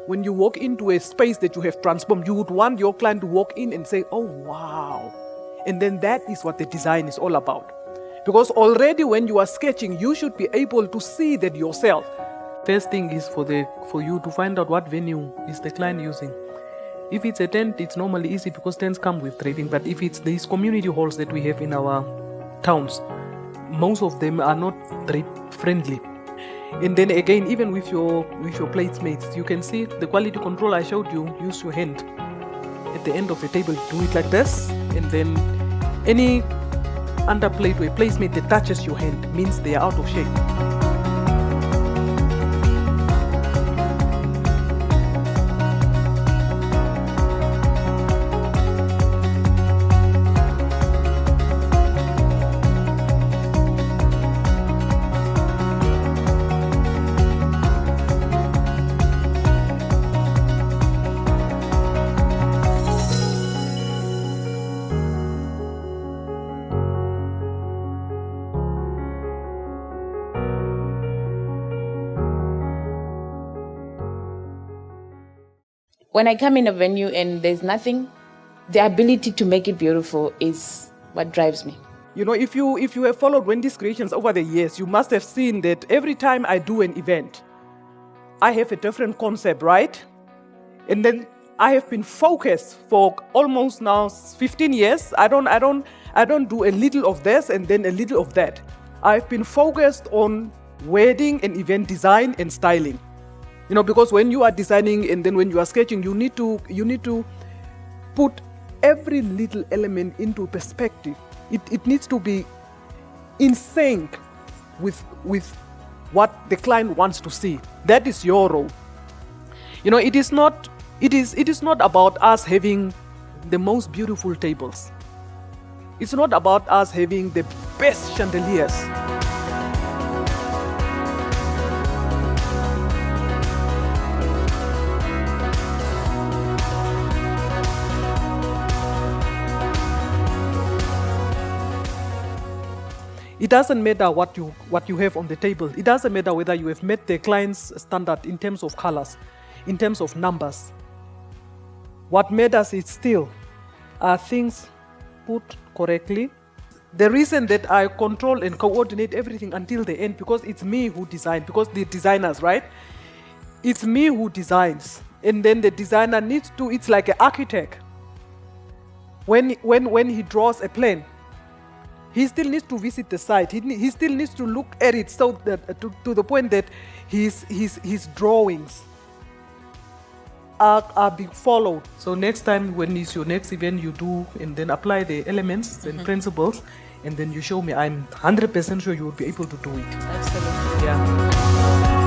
when you walk into a space that you have transformed, you would want your client to walk in and say, oh, wow. And then that is what the design is all about. Because already when you are sketching, you should be able to see that yourself. First thing is for you to find out what venue is the client using. If it's a tent, it's normally easy because tents come with draping. But if it's these community halls that we have in our towns, most of them are not drape friendly. And then again, even with your placemates, you can see the quality control I showed you. Use your hand at the end of the table, do it like this, and then any underplate or a placemate that touches your hand means they are out of shape. When I come in a venue and there's nothing, the ability to make it beautiful is what drives me. You know, if you have followed Wendy's creations over the years, you must have seen that every time I do an event, I have a different concept, right? And then I have been focused for almost now 15 years. I don't do a little of this and then a little of that. I've been focused on wedding and event design and styling. You know, because when you are designing and then when you are sketching, you need to put every little element into perspective. It needs to be in sync with what the client wants to see. That is your role. You know, it is not about us having the most beautiful tables. It's not about us having the best chandeliers. It doesn't matter what you have on the table. It doesn't matter whether you have met the client's standard in terms of colors, in terms of numbers. What matters is still, are things put correctly? The reason that I control and coordinate everything until the end, because it's me who designs, because the designers, right? It's me who designs. And then the designer needs to, it's like an architect. When he draws a plan, he still needs to visit the site. He still needs to look at it so that to the point that his drawings are being followed. So next time when it's your next event, you do and then apply the elements and principles, and then you show me. I'm 100% sure you will be able to do it. Absolutely. Yeah.